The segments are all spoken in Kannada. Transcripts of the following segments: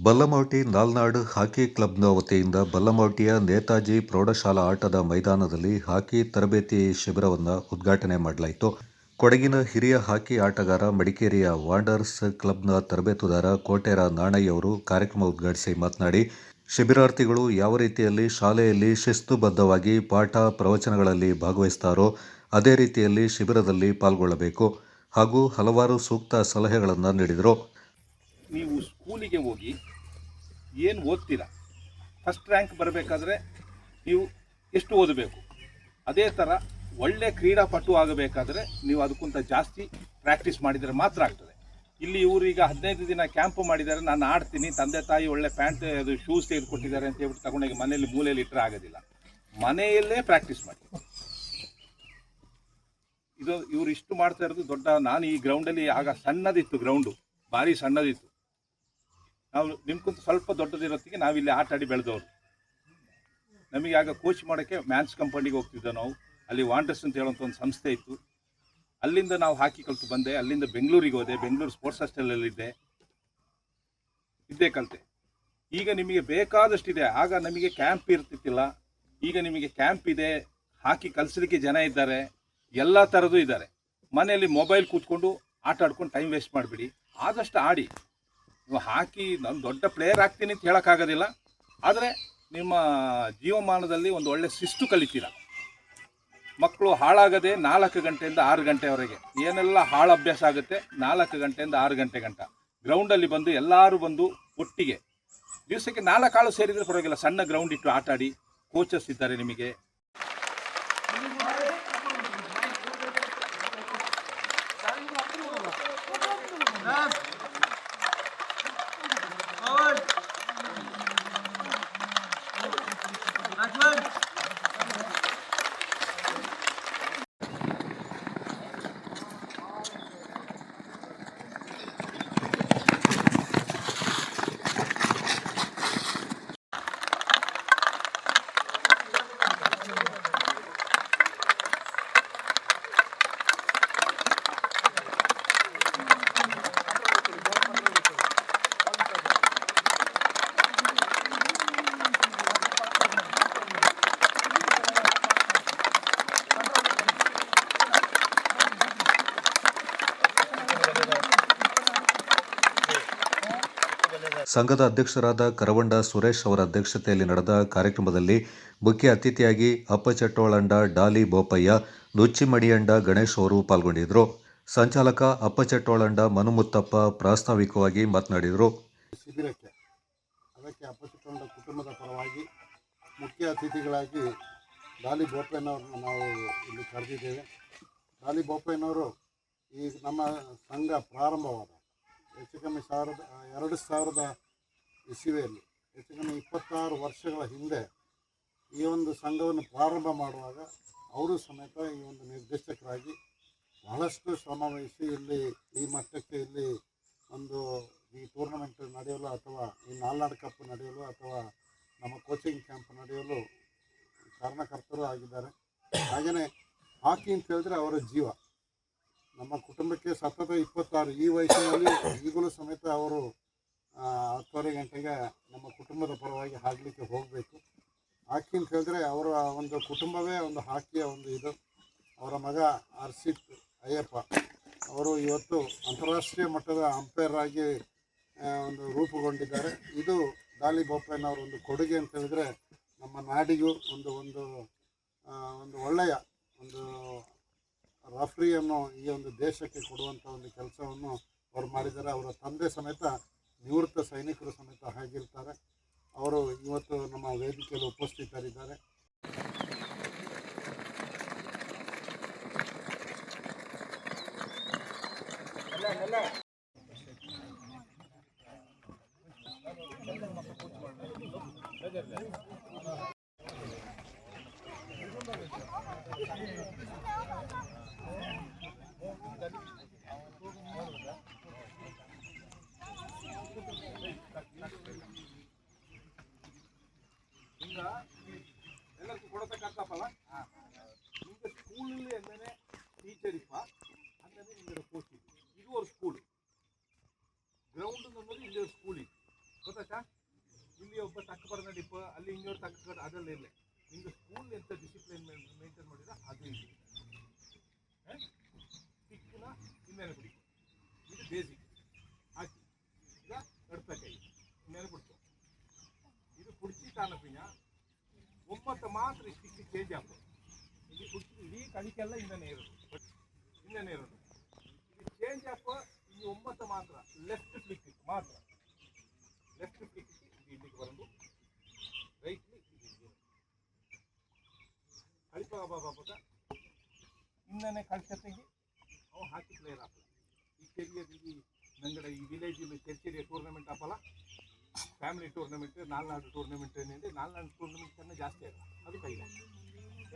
ಬಲ್ಲಮೌಟಿ ನಾಲ್ನಾಡು ಹಾಕಿ ಕ್ಲಬ್ನ ವತಿಯಿಂದ ಬಲ್ಲಮೌಟಿಯ ನೇತಾಜಿ ಪ್ರೌಢಶಾಲಾ ಆಟದ ಮೈದಾನದಲ್ಲಿ ಹಾಕಿ ತರಬೇತಿ ಶಿಬಿರವನ್ನು ಉದ್ಘಾಟನೆ ಮಾಡಲಾಯಿತು. ಕೊಡಗಿನ ಹಿರಿಯ ಹಾಕಿ ಆಟಗಾರ, ಮಡಿಕೇರಿಯ ವಾಂಡರ್ಸ್ ಕ್ಲಬ್ನ ತರಬೇತುದಾರ ಕೋಟೇರ ನಾಣಯ್ಯ ಅವರು ಕಾರ್ಯಕ್ರಮ ಉದ್ಘಾಟಿಸಿ ಮಾತನಾಡಿ, ಶಿಬಿರಾರ್ಥಿಗಳು ಯಾವ ರೀತಿಯಲ್ಲಿ ಶಾಲೆಯಲ್ಲಿ ಶಿಸ್ತುಬದ್ಧವಾಗಿ ಪಾಠ ಪ್ರವಚನಗಳಲ್ಲಿ ಭಾಗವಹಿಸುತ್ತಾರೋ ಅದೇ ರೀತಿಯಲ್ಲಿ ಶಿಬಿರದಲ್ಲಿ ಪಾಲ್ಗೊಳ್ಳಬೇಕು ಹಾಗೂ ಹಲವಾರು ಸೂಕ್ತ ಸಲಹೆಗಳನ್ನು ನೀಡಿದರು. ನೀವು ಸ್ಕೂಲಿಗೆ ಹೋಗಿ ಏನು ಓದ್ತೀರಾ, ಫಸ್ಟ್ ರ್ಯಾಂಕ್ ಬರಬೇಕಾದ್ರೆ ನೀವು ಎಷ್ಟು ಓದಬೇಕು, ಅದೇ ಥರ ಒಳ್ಳೆ ಕ್ರೀಡಾಪಟು ಆಗಬೇಕಾದ್ರೆ ನೀವು ಅದಕ್ಕಿಂತ ಜಾಸ್ತಿ ಪ್ರಾಕ್ಟೀಸ್ ಮಾಡಿದರೆ ಮಾತ್ರ ಆಗ್ತದೆ. ಇಲ್ಲಿ ಇವರೀಗ 15 ದಿನ ಕ್ಯಾಂಪ್ ಮಾಡಿದ್ದಾರೆ, ನಾನು ಆಡ್ತೀನಿ, ತಂದೆ ತಾಯಿ ಒಳ್ಳೆ ಪ್ಯಾಂಟ್ ಅದು ಶೂಸ್ ತೆಗೆದುಕೊಟ್ಟಿದ್ದಾರೆ ಅಂತ ಹೇಳ್ಬಿಟ್ಟು ತಗೊಂಡೋಗಿ ಮನೆಯಲ್ಲಿ ಮೂಲೆಯಲ್ಲಿ ಇಟ್ಟರೆ ಆಗೋದಿಲ್ಲ. ಮನೆಯಲ್ಲೇ ಪ್ರಾಕ್ಟೀಸ್ ಮಾಡಿ. ಇದು ಇವರು ಇಷ್ಟು ಮಾಡ್ತಾ ಇರೋದು ದೊಡ್ಡ. ನಾನು ಈ ಗ್ರೌಂಡಲ್ಲಿ ಆಗ ಸಣ್ಣದಿತ್ತು, ಗ್ರೌಂಡು ಭಾರಿ ಸಣ್ಣದಿತ್ತು. ನಾವು ನಿಮ್ಗಿಂತ ಸ್ವಲ್ಪ ದೊಡ್ಡದಿರೋತ್ತಿಗೆ ನಾವಿಲ್ಲಿ ಆಟ ಆಡಿ ಬೆಳೆದವರು. ನಮಗೆ ಆಗ ಕೋಚ್ ಮಾಡೋಕ್ಕೆ ಮ್ಯಾನ್ಸ್ ಕಂಪನಿಗೆ ಹೋಗ್ತಿದ್ದೋ ನಾವು. ಅಲ್ಲಿ ವಾಂಡರ್ಸ್ ಅಂತ ಹೇಳುವಂಥ ಒಂದು ಸಂಸ್ಥೆ ಇತ್ತು. ಅಲ್ಲಿಂದ ನಾವು ಹಾಕಿ ಕಲಿತು ಬಂದೆ. ಅಲ್ಲಿಂದ ಬೆಂಗಳೂರಿಗೆ ಹೋದೆ, ಬೆಂಗಳೂರು ಸ್ಪೋರ್ಟ್ಸ್ ಹಾಸ್ಟೆಲಲ್ಲಿದ್ದೆ, ಕಲಿತೆ. ಈಗ ನಿಮಗೆ ಬೇಕಾದಷ್ಟಿದೆ. ಆಗ ನಮಗೆ ಕ್ಯಾಂಪ್ ಇರ್ತಿತ್ತಿಲ್ಲ, ಈಗ ನಿಮಗೆ ಕ್ಯಾಂಪ್ ಇದೆ, ಹಾಕಿ ಕಲಿಸಲಿಕ್ಕೆ ಜನ ಇದ್ದಾರೆ, ಎಲ್ಲ ಥರದ್ದು ಇದ್ದಾರೆ. ಮನೆಯಲ್ಲಿ ಮೊಬೈಲ್ ಕೂತ್ಕೊಂಡು ಆಟ ಆಡ್ಕೊಂಡು ಟೈಮ್ ವೇಸ್ಟ್ ಮಾಡಿಬಿಡಿ. ಆದಷ್ಟು ಆಡಿ. ನೀವು ಹಾಕಿ ನಾನು ದೊಡ್ಡ ಪ್ಲೇಯರ್ ಆಗ್ತೀನಿ ಅಂತ ಹೇಳೋಕ್ಕಾಗೋದಿಲ್ಲ, ಆದರೆ ನಿಮ್ಮ ಜೀವಮಾನದಲ್ಲಿ ಒಂದು ಒಳ್ಳೆ ಶಿಸ್ತು ಕಲಿತೀರ. ಮಕ್ಕಳು ಹಾಳಾಗದೆ 4 ಗಂಟೆಯಿಂದ 6 ಗಂಟೆವರೆಗೆ ಏನೆಲ್ಲ ಹಾಳು ಅಭ್ಯಾಸ ಆಗುತ್ತೆ, 4 ಗಂಟೆಯಿಂದ 6 ಗಂಟೆ ಗ್ರೌಂಡಲ್ಲಿ ಬಂದು ಎಲ್ಲರೂ ಬಂದು ಒಟ್ಟಿಗೆ ದಿವಸಕ್ಕೆ 4 ಆಳು ಸೇರಿದರೆ ಪರವಾಗಿಲ್ಲ, ಸಣ್ಣ ಗ್ರೌಂಡ್ ಇಟ್ಟು ಆಟ ಆಡಿ. ಕೋಚಸ್ ಇದ್ದಾರೆ ನಿಮಗೆ. ಸಂಘದ ಅಧ್ಯಕ್ಷರಾದ ಕರವಂಡ ಸುರೇಶ್ ಅವರ ಅಧ್ಯಕ್ಷತೆಯಲ್ಲಿ ನಡೆದ ಕಾರ್ಯಕ್ರಮದಲ್ಲಿ ಮುಖ್ಯ ಅತಿಥಿಯಾಗಿ ಅಪ್ಪಚಟ್ಟೋಳಂಡ ಡಾಲಿ ಬೋಪಯ್ಯ, ನುಚ್ಚಿಮಡಿಯಂಡ ಗಣೇಶ್ ಅವರು ಪಾಲ್ಗೊಂಡಿದ್ದರು. ಸಂಚಾಲಕ ಅಪ್ಪಚಟ್ಟೋಳಂಡ ಮನುಮುತ್ತಪ್ಪ ಪ್ರಾಸ್ತಾವಿಕವಾಗಿ ಮಾತನಾಡಿದರು. ಶಿಬಿರಕ್ಕೆ ಅದಕ್ಕೆ ಅಪ್ಪಚಟ್ಟೋಳಂಡ ಕುಟುಂಬದ ಪರವಾಗಿ ಮುಖ್ಯ ಅತಿಥಿಗಳಾಗಿ ಡಾಲಿ ಬೋಪಯ್ಯನವ್ರನ್ನ ನಾವು ಇಲ್ಲಿ ಕರೆದಿದ್ದೇವೆ. ಡಾಲಿ ಬೋಪಯ್ಯನವರು ಈ ನಮ್ಮ ಸಂಘ ಪ್ರಾರಂಭವಾದ ಹೆಚ್ಚು ಕಮ್ಮಿ 2000 ಇಸವಿಯಲ್ಲಿ ಹೆಚ್ಚು ಕಮ್ಮಿ 26 ವರ್ಷಗಳ ಹಿಂದೆ ಈ ಒಂದು ಸಂಘವನ್ನು ಪ್ರಾರಂಭ ಮಾಡುವಾಗ ಅವರು ಸಮೇತ ಈ ಒಂದು ನಿರ್ದೇಶಕರಾಗಿ ಬಹಳಷ್ಟು ಶ್ರಮವಹಿಸಿ ಇಲ್ಲಿ ಈ ಮಟ್ಟಕ್ಕೆ ಇಲ್ಲಿ ಒಂದು ಈ ಟೂರ್ನಮೆಂಟ್ ನಡೆಯಲು ಅಥವಾ ಈ ನಾಲ್ನಾಡು ಕಪ್ ನಡೆಯಲು ಅಥವಾ ನಮ್ಮ ಕೋಚಿಂಗ್ ಕ್ಯಾಂಪ್ ನಡೆಯಲು ಕಾರಣಕರ್ತರು ಆಗಿದ್ದಾರೆ. ಹಾಗೆಯೇ ಹಾಕಿ ಅಂತ ಹೇಳಿದ್ರೆ ಅವರ ಜೀವ. ನಮ್ಮ ಕುಟುಂಬಕ್ಕೆ ಸತತ 26 ಈ ವಯಸ್ಸಿನಲ್ಲಿ ಈಗಲೂ ಸಮೇತ ಅವರು 10:30 ಗಂಟೆಗೆ ನಮ್ಮ ಕುಟುಂಬದ ಪರವಾಗಿ ಆಡಲಿಕ್ಕೆ ಹೋಗಬೇಕು. ಹಾಕಿ ಅಂತ ಹೇಳಿದ್ರೆ ಅವರ ಒಂದು ಕುಟುಂಬವೇ ಒಂದು ಹಾಕಿಯ ಒಂದು ಇದು. ಅವರ ಮಗ ಹರ್ಷಿತ್ ಅಯ್ಯಪ್ಪ ಅವರು ಇವತ್ತು ಅಂತಾರಾಷ್ಟ್ರೀಯ ಮಟ್ಟದ ಅಂಪೈರ್ ಆಗಿ ಒಂದು ರೂಪುಗೊಂಡಿದ್ದಾರೆ. ಇದು ಡಾಲಿ ಬೋಪಯ್ಯನವರ ಒಂದು ಕೊಡುಗೆ ಅಂತ ಹೇಳಿದ್ರೆ ನಮ್ಮ ನಾಡಿಗೂ ಒಂದು ಒಂದು ಒಂದು ಒಳ್ಳೆಯ ಒಂದು ರೆಫ್ರಿಯನ್ನು ಈ ಒಂದು ದೇಶಕ್ಕೆ ಕೊಡುವಂಥ ಒಂದು ಕೆಲಸವನ್ನು ಅವರು ಮಾಡಿದ್ದಾರೆ. ಅವರ ತಂದೆ ಸಮೇತ ನಿವೃತ್ತ ಸೈನಿಕರು ಸಮೇತ ಆಗಿರ್ತಾರೆ. ಅವರು ಇವತ್ತು ನಮ್ಮ ವೇದಿಕೆಯಲ್ಲಿ ಉಪಸ್ಥಿತರಿದ್ದಾರೆ. ಎಲ್ಲರಿಗೂ ಕೊಡತಕ್ಕಂಥಪ್ಪಲ್ಲ. ನಿಮಗೆ ಸ್ಕೂಲಲ್ಲಿ ಅಂದರೆ ಟೀಚರಿಪ್ಪ ಅಂದರೆ ನಿಮಗೆ ಕೋಚ್ ಇದು. ಇದು ಒಂದು ಸ್ಕೂಲು. ಗ್ರೌಂಡ್ ಅನ್ನೋದು ಇಲ್ಲಿ ಒಂದು ಸ್ಕೂಲ್ ಇದೆ. ಗೊತ್ತಾಯ್ತಾ? ಇಲ್ಲಿ ಒಬ್ಬ ತಕ್ಕ ನಡಿಪ ಅಲ್ಲಿ ಇನ್ನೊರು ತಕ್ಕ ಅದೆಲ್ಲ ಇರಲಿ. ನಿಮ್ಗೆ ಸ್ಕೂಲ್ ಎಂತ ಡಿಸಿಪ್ಲಿನ್ ಮೇಂಟೈನ್ ಮಾಡಿದ್ರೆ ಅದು ಇಲ್ಲಿ ಟಿಕ್ಕಿನ ಇನ್ನೇನು ಬಿಡಿ, ಇದು ಬೇಸಿಕ್ ಹಾಕಿ ಈಗ ನಡ್ತಕೈ ಇನ್ನೇನು ಬಿಡ್ತು, ಇದು ಕುಡ್ಚಿ ತಾನಪಿನ ಒಮ್ಮತ್ತು ಮಾತ್ರ ಇಷ್ಟಿಕ್ಕೆ ಚೇಂಜ್ ಆಗ್ತದೆ. ಇಲ್ಲಿ ಕುಡ್ಚಿ ಇಡೀ ಕಡಿಕೆಲ್ಲ ಇನ್ನೇ ಇರೋದು, ಇನ್ನೇ ಇರೋದು ಇದು ಚೇಂಜ್ ಆಪ. ಈ ಒಮ್ಮತ್ತು ಮಾತ್ರ ಲೆಫ್ಟ್ ಫ್ಲಿಕ್ ಮಾತ್ರ, ಲೆಫ್ಟ್ ಫ್ಲಿಕ್ ಇಲ್ಲಿಗೆ ಬರೋದು, ರೈಟ್ಲಿ ಕಳಿಪಾಗ ಬಾಬಾಗ ಇನ್ನೇ ಕಳ್ಸತ್ತೆಗೆ ಅವು ಹಾಕಿ ಪ್ಲೇಯರ್ ಹಾಕಲ್ಲ. ಈ ಕೆರಿಯ ಈ ನಂಗಡ ಈ ವಿಲೇಜ್ ಚರ್ಚೆರಿಯ ಟೂರ್ನಮೆಂಟ್ ಹಾಕಲ್ಲ, ಫ್ಯಾಮಿಲಿ ಟೂರ್ನಮೆಂಟ್, ನಾಲ್ನಾಡು ಟೂರ್ನಮೆಂಟ್ ಏನಿದೆ, ನಾಲ್ನಾಡು ಟೂರ್ನಮೆಂಟ್ ಕన్నా ಜಾಸ್ತಿ ಆಗಲ್ಲ, ಅದು ಕೈಲ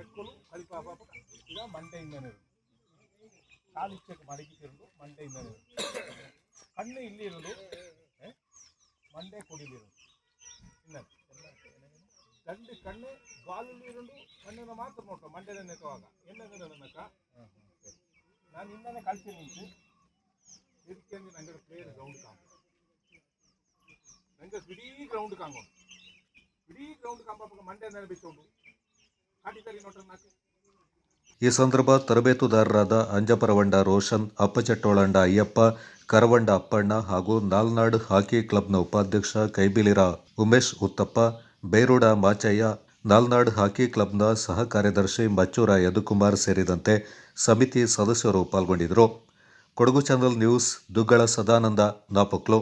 ಎಟ್ಕೊಂಡು ಕಳಿಪ ಬಾಬಾಗ ಈಗ ಮಂಡೆಯಿಂದನೇ ಇರೋದು, ಕಾಲು ಇಚ್ಚಕ್ಕೆ ಮಡಗಿತಿರೋದು ಮಂಡೆಯಿಂದನೇ ಇರೋದು, ಕಣ್ಣು ಇಲ್ಲಿ ಇರೋದು, ಮಂಡೆ ಕೊಡಿಲಿರೋದು, ಇನ್ನು ಗಂಡು ಕಣ್ಣು ಬಾಲಲ್ಲಿ ಇರೋದು, ಕಣ್ಣನ್ನು ಮಾತ್ರ ನೋಡ್ಕೊ ಮಂಡ್ಯದ ನೆತ್ತವಾಗ ಎನ್ನಕ ನಾನು ಇನ್ನೇ ಕಳಿಸಿ ನಿಂತು ಇದಕ್ಕೆ ನಂಗೆ ಪ್ಲೇಯರ್ ಗ್ರೌಂಡ್ ಕಾಂಬ ನಂಗೆ ಇಡೀ ಗ್ರೌಂಡ್ ಕಾಂಗೋಡು, ಇಡೀ ಗ್ರೌಂಡ್ ಕಾಂಬ ಮಂಡ್ಯದ ಬಿಚ್ಚೋಡು ಕಾಟಿತರಿ ನೋಡ್ರಿ ನಾಲ್ಕು. ಈ ಸಂದರ್ಭ ತರಬೇತುದಾರರಾದ ಅಂಜಪರವಂಡ ರೋಷನ್, ಅಪ್ಪಚಟ್ಟೋಳಂಡ ಅಯ್ಯಪ್ಪ, ಕರವಂಡ ಅಪ್ಪಣ್ಣ ಹಾಗೂ ನಾಲ್ನಾಡು ಹಾಕಿ ಕ್ಲಬ್ನ ಉಪಾಧ್ಯಕ್ಷ ಕೈಬಿಲಿರ ಉಮೇಶ್ ಉತ್ತಪ್ಪ, ಬೇರೂಡ ಮಾಚಯ್ಯ, ನಾಲ್ನಾಡು ಹಾಕಿ ಕ್ಲಬ್ನ ಸಹ ಕಾರ್ಯದರ್ಶಿ ಮಚ್ಚೂರ ಯದುಕುಮಾರ್ ಸೇರಿದಂತೆ ಸಮಿತಿ ಸದಸ್ಯರು ಪಾಲ್ಗೊಂಡಿದ್ದರು. Kodagu channel news, Duggala Sadananda, Napoklu.